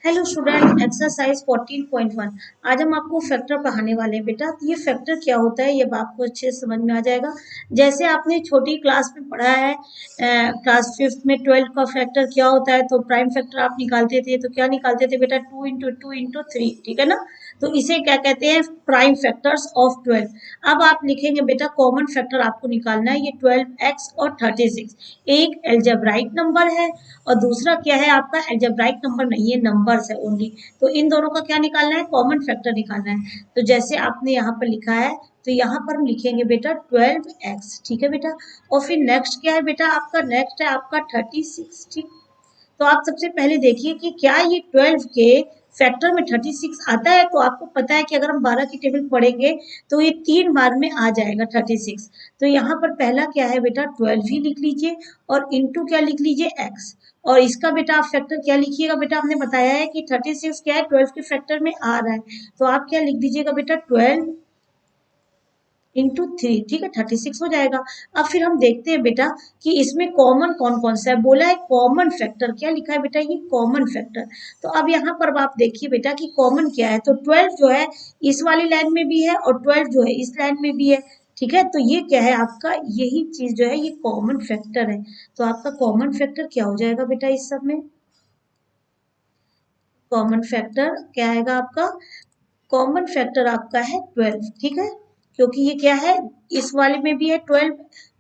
Hello student, exercise 14.1। आज हम आपको फैक्टर पढ़ाने वाले हैं बेटा। तो ये फैक्टर क्या होता है ये आपको अच्छे से समझ में आ जाएगा। जैसे आपने छोटी क्लास में पढ़ा है, क्लास 5th में 12 का फैक्टर क्या होता है, तो प्राइम फैक्टर आप निकालते थे तो क्या निकालते थे बेटा, 2 × 2 × 3, ठीक है ना। तो इसे क्या कहते हैं, प्राइम फैक्टर्स ऑफ 12। अब आप लिखेंगे बेटा कॉमन फैक्टर आपको निकालना है, ये 12x और 36। एक एल्जेब्राइक नंबर है और दूसरा क्या है आपका, एल्जेब्राइक नंबर नहीं है, नंबर्स है ओनली। तो इन दोनों का क्या निकालना है, कॉमन फैक्टर निकालना है। तो जैसे आपने यहाँ पर लिखा है तो यहाँ पर हम लिखेंगे बेटा 12x, ठीक है बेटा। और फिर नेक्स्ट क्या है बेटा आपका, नेक्स्ट है आपका 36, ठीक। तो आप सबसे पहले देखिए कि क्या ये 12 के फैक्टर में 36 आता है। तो आपको पता है कि अगर हम 12 की टेबल पढ़ेंगे तो ये 3 बार में आ जाएगा 36। तो यहाँ पर पहला क्या है बेटा, 12 ही लिख लीजिए और इंटू क्या लिख लीजिए, x। और इसका बेटा आप फैक्टर क्या लिखिएगा बेटा, हमने बताया है कि 36 क्या है, 12 के फैक्टर में आ रहा है। तो आप क्या लिख दीजिएगा बेटा, 12 × 3, ठीक है, 36 हो जाएगा। अब फिर हम देखते हैं बेटा कि इसमें कॉमन कौन कौन सा है। बोला है कॉमन फैक्टर, क्या लिखा है बेटा, ये कॉमन फैक्टर। तो अब यहाँ पर आप देखिए बेटा कि कॉमन क्या है। तो 12 जो है इस वाली लाइन में भी है और 12 जो है इस लाइन में भी है, ठीक है। तो ये क्या है आपका, यही चीज जो है ये कॉमन फैक्टर है। तो आपका कॉमन फैक्टर क्या हो जाएगा बेटा, इस सब में कॉमन फैक्टर क्या आएगा आपका, कॉमन फैक्टर आपका है 12, ठीक है। क्योंकि ये क्या है, इस वाले में भी है 12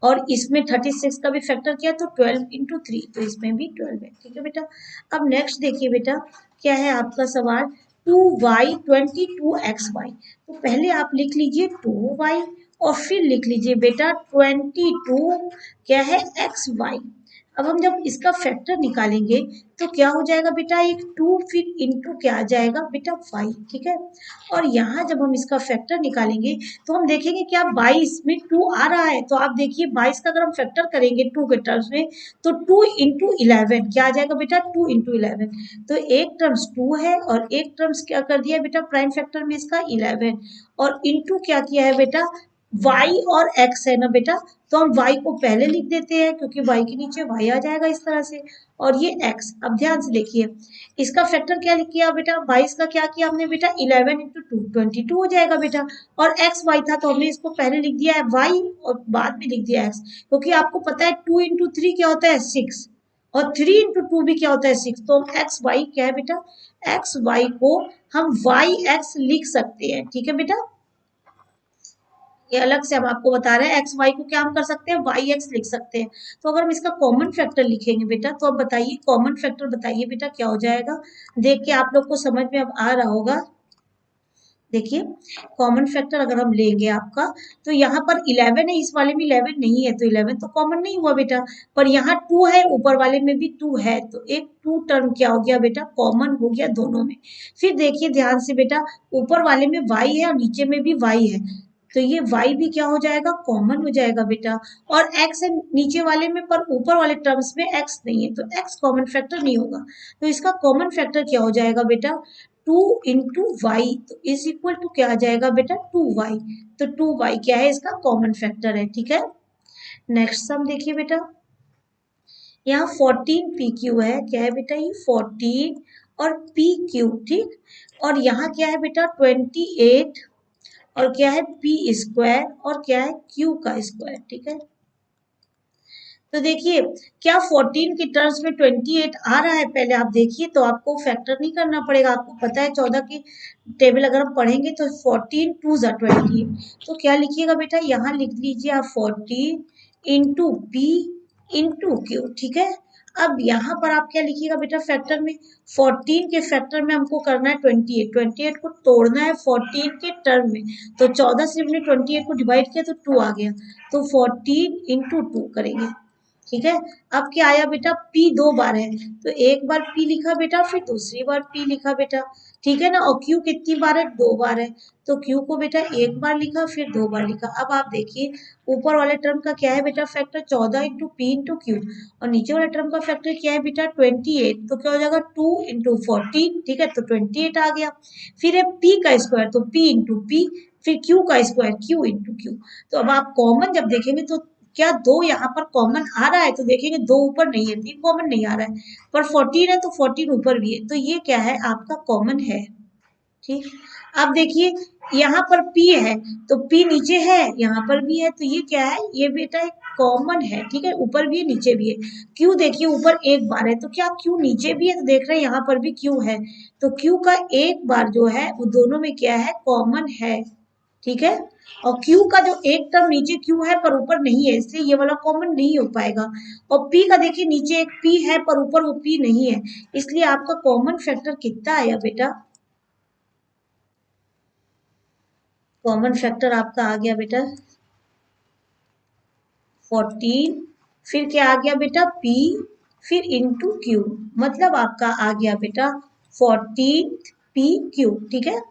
और इसमें 36 का भी फैक्टर किया तो 12 × 3, तो इसमें भी 12 है, ठीक है बेटा। अब नेक्स्ट देखिए बेटा क्या है आपका सवाल, 2y 22xy। तो पहले आप लिख लीजिए 2y और फिर लिख लीजिए बेटा 22 क्या है xy। अब हम जब इसका फैक्टर निकालेंगे तो क्या हो जाएगा बेटा, एक 2 फिर इंटू क्या आ जाएगा बेटा 5, ठीक है। और यहाँ जब हम इसका फैक्टर निकालेंगे तो हम देखेंगे क्या 22 में 2 आ रहा है। तो आप देखिए 22 का अगर हम फैक्टर करेंगे 2 के टर्म्स में तो 2 × 11 क्या आ जाएगा बेटा, 2 × 11। तो एक टर्म्स 2 है और एक टर्म्स क्या कर दिया बेटा प्राइम फैक्टर में इसका 11 और इंटू क्या किया है बेटा y और x है ना बेटा। तो हम y को पहले लिख देते हैं क्योंकि y के नीचे y आ जाएगा इस तरह से, और ये x। अब ध्यान से देखिए इसका फैक्टर क्या किया बेटा, 22 का क्या किया हमने बेटा, 11 × 2 22 हो जाएगा बेटा। और x y था तो हमने इसको पहले लिख दिया है y और बाद में लिख दिया x, क्योंकि आपको पता है 2 × 3 क्या होता है 6 और 3 × 2 भी क्या होता है 6। तो एक्स वाई क्या है बेटा, एक्स वाई को हम वाई एक्स लिख सकते हैं, ठीक है बेटा। ये अलग से हम आपको बता रहे हैं, एक्स वाई को क्या हम कर सकते हैं, वाई एक्स लिख सकते हैं। तो अगर हम इसका कॉमन फैक्टर लिखेंगे बेटा तो अब बताइए कॉमन फैक्टर बताइए बेटा क्या हो जाएगा। देख के आप लोग को समझ में अब आ रहा होगा। देखिए कॉमन फैक्टर अगर हम लेंगे आपका तो यहाँ पर 11 है, इस वाले में 11 नहीं है तो 11 तो कॉमन नहीं हुआ बेटा। पर यहाँ 2 है, ऊपर वाले में भी 2 है, तो एक 2 टर्म क्या हो गया बेटा, कॉमन हो गया दोनों में। फिर देखिए ध्यान से बेटा, ऊपर वाले में y है और नीचे में भी y है, तो ये y भी क्या हो जाएगा, कॉमन हो जाएगा बेटा। और x है नीचे वाले में पर ऊपर वाले टर्म्स में x नहीं है, तो x कॉमन फैक्टर नहीं होगा। तो इसका कॉमन फैक्टर क्या हो जाएगा बेटा, 2 × y, तो इज इक्वल टू क्या आ जाएगा बेटा 2y। तो 2y क्या है, इसका कॉमन फैक्टर है, ठीक है। नेक्स्ट सम देखिए बेटा, यहाँ 14 PQ है, क्या है बेटा ये 14 और PQ, ठीक। और यहाँ क्या है बेटा 28 और क्या है p² और क्या है q का स्क्वायर, ठीक है। तो देखिए क्या 14 के टर्म्स में 28 आ रहा है, पहले आप देखिए तो आपको फैक्टर नहीं करना पड़ेगा। आपको पता है 14 की टेबल अगर हम पढ़ेंगे तो 14 2 × 28, तो क्या लिखिएगा बेटा, यहाँ लिख लीजिए आप 14 × p × q, ठीक है। अब यहाँ पर आप क्या लिखिएगा बेटा फैक्टर में, 14 के फैक्टर में हमको करना है 28 को तोड़ना है 14 के टर्म में। तो 14 से हमने 28 को डिवाइड किया तो 2 आ गया, तो 14 × 2 करेंगे, ठीक है। अब क्या आया बेटा, p 2 बार है तो एक बार p लिखा बेटा, फिर दूसरी बार p लिखा बेटा, ठीक है ना। और q कितनी बार है, 2 बार है, तो q को बेटा एक बार लिखा फिर 2 बार लिखा। अब आप देखिए ऊपर वाले टर्म का क्या है बेटा फैक्टर, 14 × p × q, और नीचे वाले टर्म का फैक्टर क्या है बेटा 28, तो क्या हो जाएगा 2 × 14, ठीक है, तो 28 आ गया। फिर है p का स्क्वायर, तो p × p, फिर q का स्क्वायर q × q। तो अब आप कॉमन जब देखेंगे तो क्या 2 यहाँ पर कॉमन आ रहा है? तो देखेंगे 2 ऊपर नहीं है, 3 कॉमन नहीं आ रहा है, पर 14 है तो 14 ऊपर भी है, तो ये क्या है आपका कॉमन है। ठीक, अब देखिए यहाँ पर P है तो P नीचे है, यहाँ पर भी है, तो ये क्या है, ये बेटा एक कॉमन है। ठीक है, ऊपर भी है नीचे भी है। Q देखिए ऊपर एक बार है, तो क्या Q नीचे भी है? तो देख रहे हैं यहाँ पर भी Q है, तो Q का एक बार जो है वो दोनों में क्या है, कॉमन है। ठीक है, और Q का जो एक टर्म नीचे Q है पर ऊपर नहीं है, इसलिए ये वाला कॉमन नहीं हो पाएगा। और P का देखिए नीचे एक P है पर ऊपर वो P नहीं है, इसलिए आपका कॉमन फैक्टर कितना आया बेटा? कॉमन फैक्टर आपका आ गया बेटा 14, फिर क्या आ गया बेटा P, फिर इंटू Q, मतलब आपका आ गया बेटा 14 PQ। ठीक है,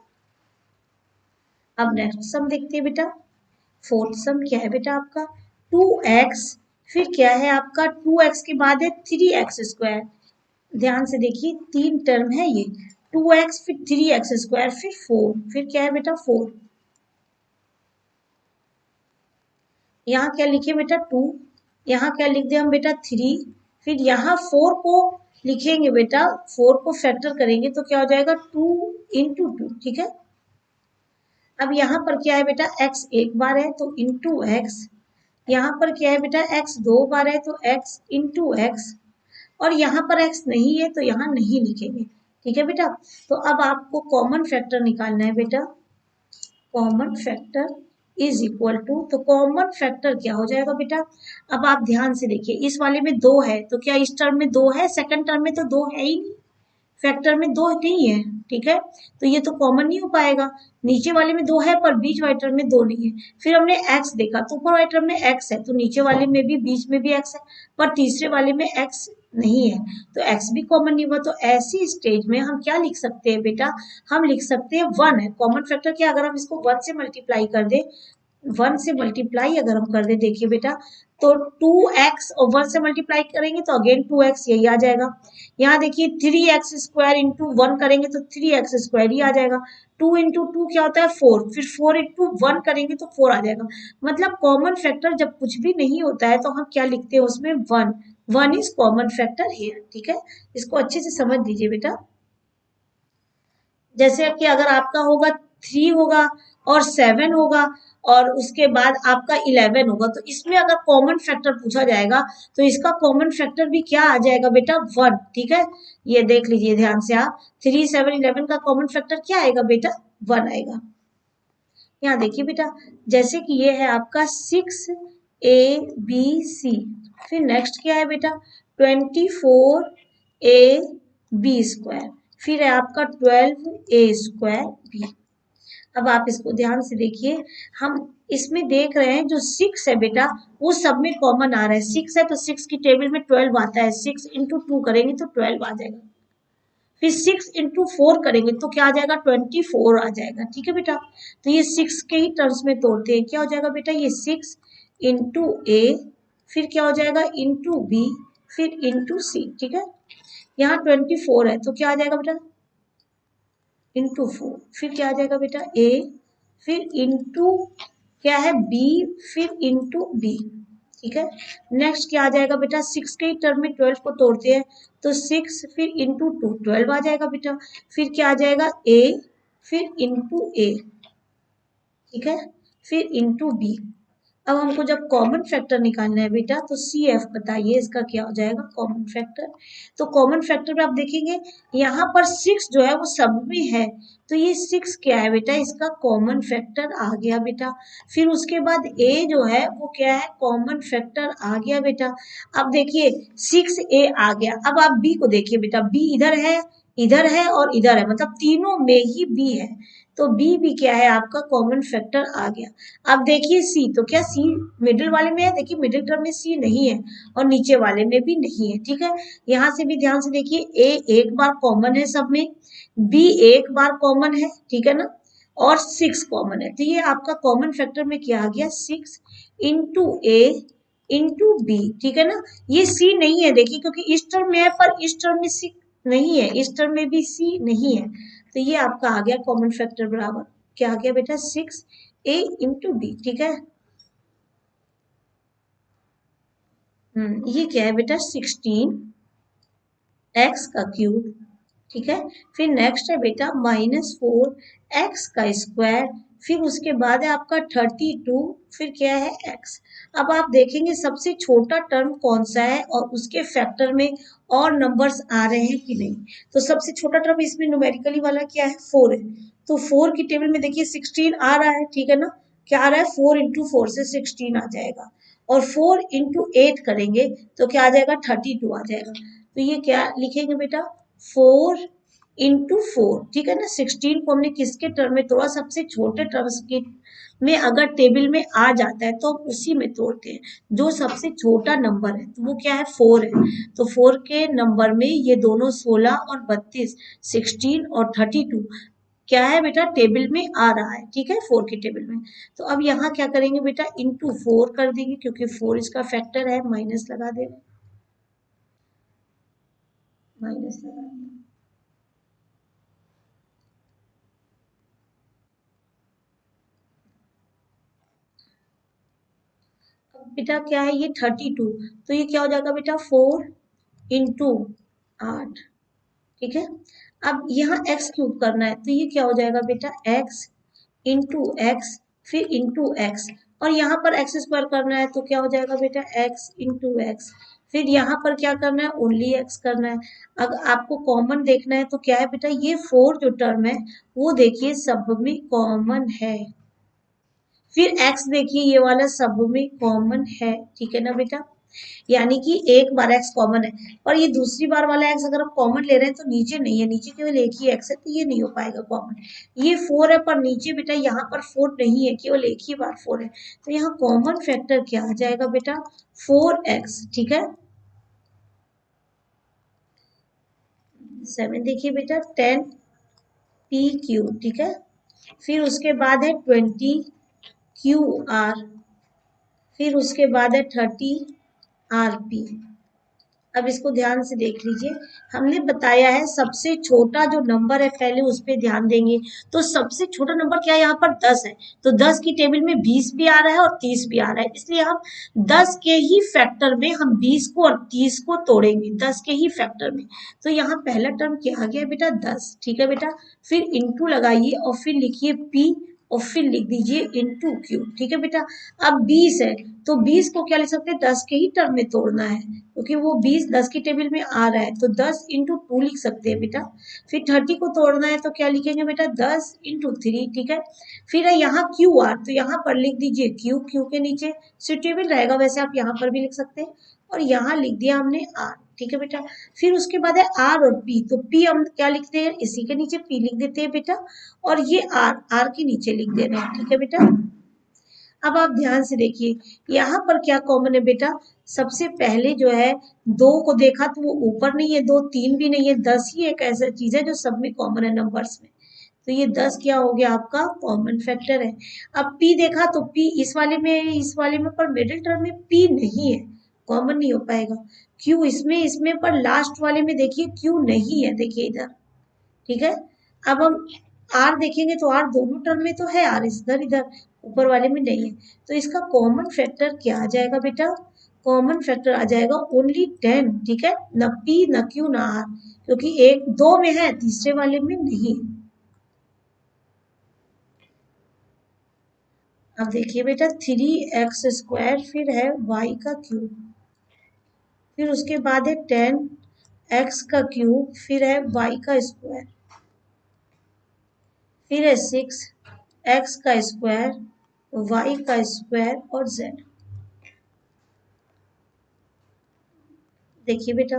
अब नेक्स्ट सम देखते हैं बेटा। फोर्थ सम क्या है बेटा आपका 2x, फिर क्या है आपका 2x के बाद है 3x²। ध्यान से देखिए 3 टर्म है ये, 2x फिर 3x² फिर 4, फिर क्या है बेटा 4। यहाँ क्या लिखे बेटा 2, यहाँ क्या लिख दे हम बेटा 3, फिर यहाँ 4 को लिखेंगे बेटा, 4 को फैक्टर करेंगे तो क्या हो जाएगा 2 इंटू 2। ठीक है, अब यहाँ पर क्या है बेटा x एक बार है तो इंटू एक्स, यहाँ पर क्या है बेटा x 2 बार है तो x इंटू एक्स, और यहाँ पर x नहीं है तो यहाँ नहीं लिखेंगे। ठीक है बेटा, तो अब आपको कॉमन फैक्टर निकालना है बेटा। Common factor is equal to, तो कॉमन फैक्टर क्या हो जाएगा बेटा? अब आप ध्यान से देखिए, इस वाले में 2 है तो क्या इस टर्म में 2 है? सेकंड टर्म में तो 2 है ही नहीं, फैक्टर में 2 नहीं है। ठीक है, तो ये तो कॉमन नहीं हो पाएगा। नीचे वाले में 2 है पर बीच वाले टर्म में 2 नहीं है। फिर हमने x देखा तो ऊपर वाले टर्म में x है, तो नीचे वाले में भी बीच में भी x है, पर तीसरे वाले में x नहीं है, तो x भी कॉमन नहीं हुआ। तो ऐसी स्टेज में हम क्या लिख सकते हैं बेटा? हम लिख सकते हैं 1 है कॉमन फैक्टर। क्या अगर हम इसको 1 से मल्टीप्लाई कर दे, 1 से मल्टीप्लाई अगर हम कर दे, देखिए बेटा तो 2x और 1 से मल्टीप्लाई करेंगे तो अगेन 2x यही आ जाएगा। यहाँ देखिए 3x² इंटू 1 करेंगे तो 3x² ही आ जाएगा। 2 इंटू 2 क्या होता है 4, फिर 4 इंटू 1 करेंगे तो 4 आ जाएगा। मतलब कॉमन फैक्टर जब कुछ भी नहीं होता है तो हम क्या लिखते हैं उसमें 1, 1 इज कॉमन फैक्टर हियर। ठीक है, इसको अच्छे से समझ लीजिए बेटा। जैसे कि अगर आपका होगा 3 होगा और 7 होगा और उसके बाद आपका 11 होगा, तो इसमें अगर कॉमन फैक्टर पूछा जाएगा तो इसका कॉमन फैक्टर भी क्या आ जाएगा बेटा 1। ठीक है, ये देख लीजिए ध्यान से आप, 3, 7, 11 का कॉमन फैक्टर क्या आएगा बेटा 1 आएगा। यहाँ देखिए बेटा, जैसे कि ये है आपका 6ABC, फिर नेक्स्ट क्या है बेटा 24AB², फिर है आपका 12A²B। अब आप इसको ध्यान से देखिए, हम इसमें देख रहे हैं जो 6 है बेटा वो सब में कॉमन आ रहा है। 6 है तो 6 की टेबल में 12 आता है, 6 इंटू 2 करेंगे तो 12 आ जाएगा, फिर 6 इंटू 4 करेंगे तो क्या आ जाएगा 24 आ जाएगा। ठीक है बेटा, तो ये 6 के ही टर्म्स में तोड़ते हैं, क्या हो जाएगा बेटा ये 6 इंटू ए, फिर क्या हो जाएगा इंटू बी, फिर इंटू सी। ठीक है, यहाँ 24 है तो क्या आ जाएगा बेटा इंटू 4, फिर क्या आ जाएगा बेटा ए, फिर इंटू क्या है बी, फिर इंटू बी। ठीक है, नेक्स्ट क्या आ जाएगा बेटा 6 के टर्म में 12 को तोड़ते हैं तो 6 फिर इंटू 2 12 आ जाएगा बेटा, फिर क्या आ जाएगा ए, फिर इंटू ए। ठीक है, फिर इंटू बी। अब हमको जब कॉमन फैक्टर निकालना है बेटा तो CF बताइए इसका क्या हो जाएगा कॉमन फैक्टर। तो कॉमन फैक्टर में आप देखेंगे यहाँ पर 6 जो है वो सब में है, तो ये 6 क्या है बेटा इसका कॉमन फैक्टर आ गया बेटा। फिर उसके बाद A जो है वो क्या है कॉमन फैक्टर आ गया बेटा। अब देखिए 6A आ गया, अब आप B को देखिए बेटा, B इधर है और इधर है, मतलब तीनों में ही B है, तो B भी क्या है आपका कॉमन फैक्टर आ गया। अब देखिए C, तो क्या C मिडिल वाले में है? देखिए मिडिल टर्म में C नहीं है और नीचे वाले में भी नहीं है। ठीक है, यहाँ से भी ध्यान से देखिए A एक बार कॉमन है सब में, B एक बार कॉमन है, ठीक है ना, और 6 कॉमन है, तो ये आपका कॉमन फैक्टर में क्या आ गया 6 इंटू A इंटू B। ठीक है ना, ये C नहीं है देखिए क्योंकि इस टर्म में है पर इस टर्म में C नहीं है, इस टर्म में भी C नहीं है, तो ये आपका आ गया कॉमन फैक्टर बराबर क्या आ गया बेटा 6A इंटू B। ठीक है, ये क्या है बेटा 16 x का क्यूब, ठीक है। फिर नेक्स्ट है बेटा -4 x का स्क्वायर, फिर उसके बाद है आपका 32, फिर क्या है x। अब आप देखेंगे सबसे छोटा टर्म कौन सा है और उसके फैक्टर में और नंबर्स आ रहे हैं कि नहीं। तो सबसे छोटा टर्म इसमें न्यूमेरिकली वाला क्या है 4 है, तो 4 की टेबल में देखिए 16 आ रहा है, ठीक है ना। क्या आ रहा है 4 इंटू 4 से 16 आ जाएगा, और 4 इंटू 8 करेंगे तो क्या आ जाएगा 32 आ जाएगा। तो ये क्या लिखेंगे बेटा 4 इंटू 4, ठीक है ना। 16 को हमने किसके टर्म में तोड़ा, सबसे छोटे टर्म्स के में अगर टेबल में आ जाता है तो हम उसी में तोड़ते हैं, जो सबसे छोटा नंबर है तो वो क्या है 4 है। तो 4 के नंबर में ये दोनों 16 और 32, 16 और 32 क्या है बेटा टेबल में आ रहा है, ठीक है 4 के टेबल में। तो अब यहाँ क्या करेंगे बेटा इंटू 4 कर देंगे, क्योंकि 4 इसका फैक्टर है, माइनस लगा देंगे, माइनस लगा देंगे। बेटा क्या है ये 32, तो ये क्या हो जाएगा बेटा 4 इंटू 8, ठीक है। अब यहाँ x क्यूब करना है तो ये क्या हो जाएगा बेटा x इंटू एक्स, फिर इंटू एक्स, और यहाँ पर एक्स स्क्वायर करना है तो क्या हो जाएगा बेटा x इंटू एक्स, फिर यहाँ पर क्या करना है ओनली x करना है। अगर आपको कॉमन देखना है तो क्या है बेटा ये 4 जो टर्म है वो देखिए सब में कॉमन है, फिर x देखिए ये वाला सब में कॉमन है, ठीक है ना बेटा। यानी कि एक बार x कॉमन है, और ये दूसरी बार वाला x अगर आप कॉमन ले रहे हैं तो नीचे नहीं है, नीचे केवल एक ही x है, तो ये नहीं हो पाएगा कॉमन। ये 4 है पर नीचे बेटा यहाँ पर 4 नहीं है, केवल एक ही बार 4 है, तो यहाँ कॉमन फैक्टर क्या आ जाएगा बेटा 4x, ठीक है। 7 देखिए बेटा 10p क्यू, ठीक है। फिर उसके बाद है 20 QR, फिर उसके बाद है 30 RP। अब इसको ध्यान से देख लीजिए, हमने बताया है सबसे छोटा जो नंबर है पहले उस पर ध्यान देंगे। तो सबसे छोटा नंबर क्या है यहाँ पर 10 है, तो 10 की टेबल में 20 भी आ रहा है और 30 भी आ रहा है, इसलिए हम 10 के ही फैक्टर में हम 20 को और 30 को तोड़ेंगे, 10 के ही फैक्टर में। तो यहाँ पहला टर्म क्या आ गया बेटा 10, ठीक है बेटा। फिर इंटू लगाइए और फिर लिखिए p और फिर लिख दीजिए इंटू क्यू, ठीक है बेटा। अब 20 है तो 20 को क्या लिख सकते हैं 10 के ही टर्म में तोड़ना है, क्योंकि वो 20 10 की टेबल में आ रहा है, तो 10 इंटू 2 लिख सकते हैं बेटा। फिर 30 को तोड़ना है तो क्या लिखेंगे बेटा 10 इंटू 3, ठीक है। फिर है यहाँ क्यू आर, तो यहाँ पर लिख दीजिए क्यू, क्यू के नीचे सुटेबल रहेगा, वैसे आप यहाँ पर भी लिख सकते हैं, और यहाँ लिख दिया हमने आर, ठीक है बेटा। फिर उसके बाद है आर और पी, तो पी हम क्या लिखते हैं इसी के नीचे पी लिख देते हैं बेटा, और ये आर आर के नीचे लिख दे रहे हैं, ठीक है बेटा। अब आप ध्यान से देखिए यहाँ पर क्या कॉमन है बेटा, सबसे पहले जो है 2 को देखा तो वो ऊपर नहीं है, 2 3 भी नहीं है, 10 ही एक ऐसा चीज है जो सब में कॉमन है नंबर्स में, तो ये 10 क्या हो गया आपका कॉमन फैक्टर है। अब p देखा तो p इस वाले में है इस वाले में, पर मिडिल टर्म में p नहीं है, कॉमन नहीं हो पाएगा। q इसमें पर लास्ट वाले में देखिए q नहीं है, देखिए इधर, ठीक है। अब हम आर देखेंगे तो आर दोनों टर्म में तो है, आर इधर इधर ऊपर वाले में नहीं है, तो इसका कॉमन फैक्टर क्या आ जाएगा बेटा, कॉमन फैक्टर आ जाएगा ओनली 10, ठीक है। न पी न क्यू न आर, क्योंकि एक 2 में है तीसरे वाले में नहीं। अब देखिए बेटा 3x² फिर है y का क्यूब, फिर उसके बाद है 10x का क्यूब, फिर है y का स्क्वायर, फिर है 6x का स्क्वायर, y का स्क्वायर और z। देखिए बेटा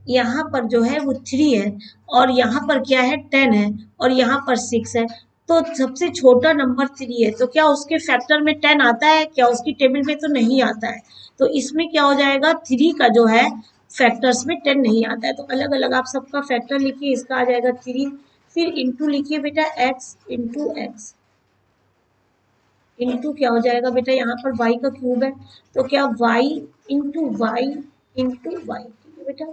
यहाँ पर जो है वो 3 है, और यहाँ पर क्या है 10 है, और यहाँ पर 6 है, तो सबसे छोटा नंबर 3 है, तो क्या उसके फैक्टर में 10 आता है क्या, उसकी टेबल में तो नहीं आता है, तो इसमें क्या हो जाएगा 3 का जो है फैक्टर्स में 10 नहीं आता है, तो अलग अलग आप सबका फैक्टर लिखिए, इसका आ जाएगा 3, फिर इंटू लिखिए बेटा x इंटू एक्स, इंटू क्या हो जाएगा बेटा यहाँ पर y का क्यूब है, तो क्या y into y into y, ठीक है बेटा।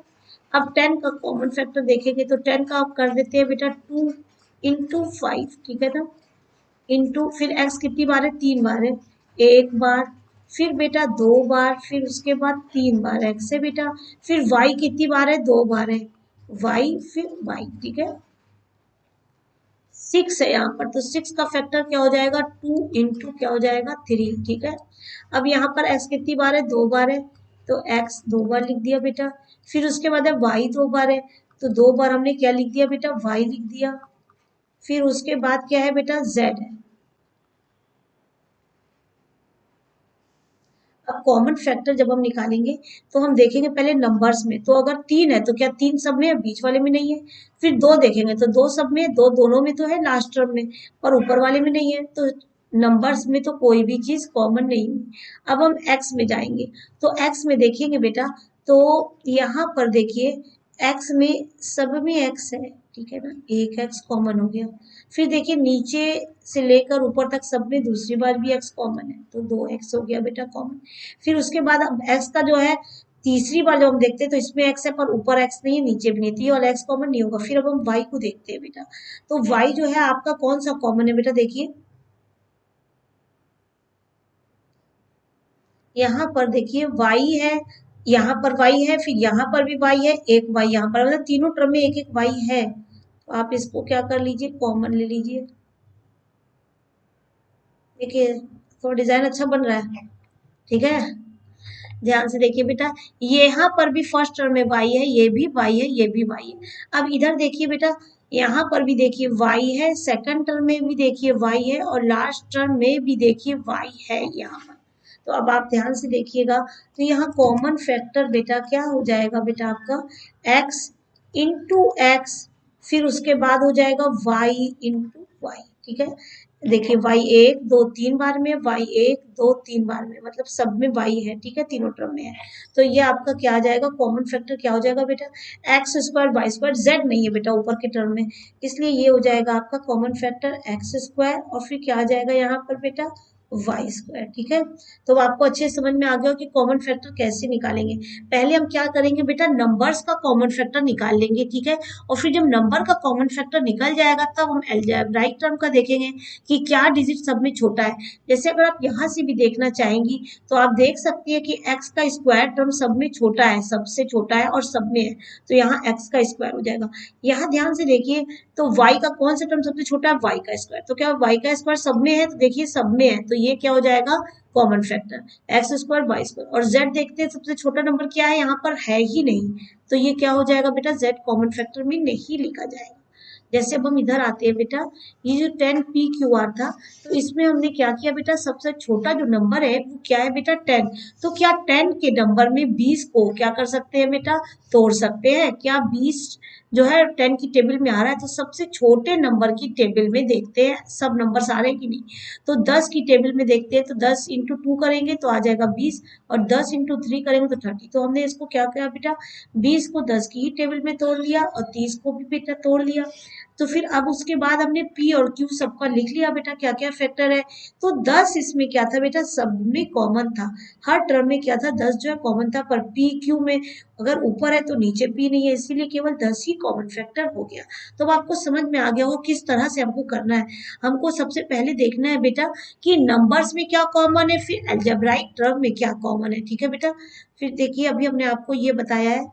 अब 10 का कॉमन फैक्टर देखेंगे तो 10 का आप कर देते हैं बेटा 2 इंटू 5, ठीक है ना, इंटू फिर x कितनी बार है 3 बार है, एक बार फिर बेटा 2 बार, फिर उसके बाद 3 बार x है बेटा, फिर y कितनी बार है, 2 बार है y, फिर y, ठीक है। 6 है यहाँ पर, तो 6 का फैक्टर क्या हो जाएगा, 2 इंटू क्या हो जाएगा 3, ठीक है। अब यहाँ पर x कितनी बार है, 2 बार है, तो x 2 बार लिख दिया बेटा। फिर उसके बाद है y 2 बार है, तो 2 बार हमने क्या लिख दिया बेटा, y लिख दिया। फिर उसके बाद क्या है बेटा, z है। अब कॉमन फैक्टर जब हम निकालेंगे तो हम देखेंगे पहले नंबर्स में, तो अगर 3 है तो क्या 3 सब में है, बीच वाले में नहीं है। फिर 2 देखेंगे तो 2 सब में, 2 दोनों में तो है लास्ट टर्म में, पर ऊपर वाले में नहीं है, तो नंबर्स में तो कोई भी चीज कॉमन नहीं है। अब हम एक्स में जाएंगे, तो एक्स में देखेंगे बेटा, तो यहाँ पर देखिए एक्स में सब में एक्स है, ठीक है ना, एक एक्स कॉमन हो गया। फिर देखिए नीचे से लेकर ऊपर तक सब में दूसरी बार भी एक्स कॉमन है, तो 2x हो गया बेटा कॉमन। फिर उसके बाद अब एक्स का जो है तीसरी बार जब हम देखते हैं तो इसमें एक्स है पर ऊपर एक्स नहीं है, नीचे भी नहीं, तो ये वाला एक्स कॉमन नहीं होगा। फिर अब हम वाई को देखते हैं बेटा, तो वाई जो है आपका कौन सा कॉमन है बेटा, देखिए यहाँ पर देखिए y है, यहाँ पर y है, फिर यहाँ पर भी y है, एक y यहाँ पर, मतलब तीनों टर्म में एक एक y है। तो आप इसको क्या कर लीजिए, कॉमन ले लीजिए। देखिए तो डिजाइन अच्छा बन रहा है, ठीक है। ध्यान से देखिए बेटा, यहाँ पर भी फर्स्ट टर्म में y है, ये भी y है, ये भी y है। अब इधर देखिए बेटा, यहाँ पर भी देखिए y है, सेकंड टर्म में भी देखिए y है, और लास्ट टर्म में भी देखिए y है यहाँ पर। तो अब आप ध्यान से देखिएगा, तो यहाँ कॉमन फैक्टर बेटा क्या हो जाएगा बेटा आपका, x इंटू एक्स, फिर उसके बाद हो जाएगा y इंटू वाई, ठीक है। देखिए y 1 2 3 बार में, y 1 2 3 बार में, मतलब सब में y है, ठीक है, तीनों टर्म में है। तो ये आपका क्या आ जाएगा, कॉमन फैक्टर क्या हो जाएगा बेटा, x square y square, z नहीं है बेटा ऊपर के टर्म में, इसलिए ये हो जाएगा आपका कॉमन फैक्टर एक्स स्क्वायर, और फिर क्या आ जाएगा यहाँ पर बेटा वाई स्क्वायर, ठीक है। तो आपको अच्छे समझ में आ गया कि कॉमन फैक्टर कैसे निकालेंगे। पहले हम क्या करेंगे बेटा, नंबर्स का कॉमन फैक्टर निकाल लेंगे, ठीक है। और फिर जब नंबर का कॉमन फैक्टर निकल जाएगा तब हम अलजेब्राइक टर्म का देखेंगे कि क्या डिजिट सब में छोटा है। जैसे अगर आप यहाँ से भी देखना चाहेंगी तो आप देख सकती है कि x का स्क्वायर टर्म सब में छोटा है, सबसे छोटा है और सब में है, तो यहाँ x का स्क्वायर हो जाएगा। यहाँ ध्यान से देखिए, तो y का कौन सा टर्म सबसे छोटा है, y का स्क्वायर, तो क्या y का स्क्वायर सब में है, तो देखिए सब में है, तो ये क्या हो जाएगा common factor x square y square. और z देखते हैं सबसे छोटा नंबर क्या है, यहाँ पर है ही नहीं, तो ये क्या हो जाएगा बेटा, z कॉमन फैक्टर में नहीं लिखा जाएगा। जैसे अब हम इधर आते हैं बेटा, ये जो 10 PQR था, तो इसमें हमने क्या किया बेटा, सबसे छोटा जो नंबर है वो क्या है बेटा 10, तो क्या 10 के नंबर में 20 को क्या कर सकते हैं बेटा, तोड़ सकते हैं क्या, 20 जो है 10 की टेबल में आ रहा है, तो सबसे छोटे नंबर की टेबल में देखते हैं सब नंबर आ रहे हैं कि नहीं, तो 10 की टेबल में देखते हैं, तो 10 इंटू 2 करेंगे तो आ जाएगा 20, और 10 इंटू 3 करेंगे तो 30, तो हमने इसको क्या किया बेटा, 20 को 10 की ही टेबल में तोड़ लिया और 30 को भी बेटा तोड़ लिया। तो फिर अब उसके बाद हमने P और Q सबका लिख लिया बेटा क्या क्या फैक्टर है, तो 10 इसमें क्या था बेटा, सब में कॉमन था, हर टर्म में क्या था 10 जो है कॉमन था, पर P Q में अगर ऊपर है तो नीचे P नहीं है, इसीलिए केवल 10 ही कॉमन फैक्टर हो गया। तो अब आपको समझ में आ गया होगा किस तरह से हमको करना है। हमको सबसे पहले देखना है बेटा कि नंबर्स में क्या कॉमन है, फिर अलजेब्राइक टर्म में क्या कॉमन है, ठीक है बेटा। फिर देखिए अभी हमने आपको ये बताया है,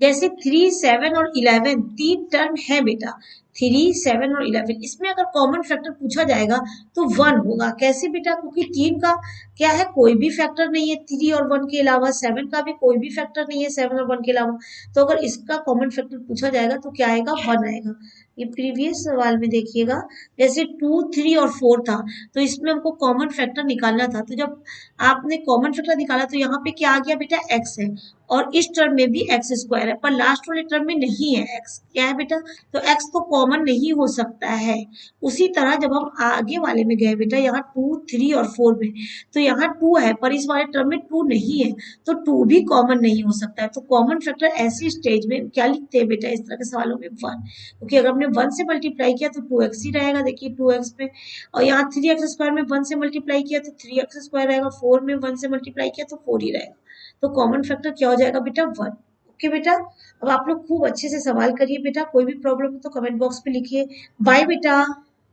जैसे 3 7 और 11 तीन टर्म है बेटा, 3 7 और 11, इसमें अगर कॉमन फैक्टर पूछा जाएगा तो 1 होगा। कैसे बेटा, क्योंकि 3 का क्या है, कोई भी फैक्टर नहीं है 3 और 1 के अलावा, 7 का भी कोई भी फैक्टर नहीं है 7 और 1 के अलावा, तो अगर इसका कॉमन फैक्टर पूछा जाएगा तो क्या आएगा, 1 आएगा। ये प्रीवियस सवाल में देखिएगा, जैसे 2 3 और 4 था, तो इसमें हमको कॉमन फैक्टर निकालना था, तो जब आपने कॉमन फैक्टर निकाला तो यहाँ पे क्या आ गया बेटा, x है, और इस टर्म में भी एक्स स्क्वायर है, पर लास्ट वाले टर्म में नहीं है एक्स, क्या है बेटा, तो एक्स तो कॉमन नहीं हो सकता है। उसी तरह जब हम आगे वाले में गए बेटा, यहाँ 2 3 और 4 में, तो यहाँ 2 है पर इस वाले टर्म में 2 नहीं है, तो 2 भी कॉमन नहीं हो सकता है। तो कॉमन फैक्टर ऐसी स्टेज में क्या लिखते हैं बेटा, इस तरह के सवालों में 1, क्योंकि अगर हमने 1 से मल्टीप्लाई किया तो 2x ही रहेगा, देखिए 2x में, और यहाँ 3x स्क्वायर में 1 से मल्टीप्लाई किया तो 3x स्क्वायर रहेगा, 4 में 1 से मल्टीप्लाई किया तो 4 ही रहेगा। तो कॉमन फैक्टर क्या हो जाएगा बेटा, 1। ओके बेटा, अब आप लोग खूब अच्छे से सवाल करिए बेटा, कोई भी प्रॉब्लम हो तो कमेंट बॉक्स में लिखिए। बाय बेटा।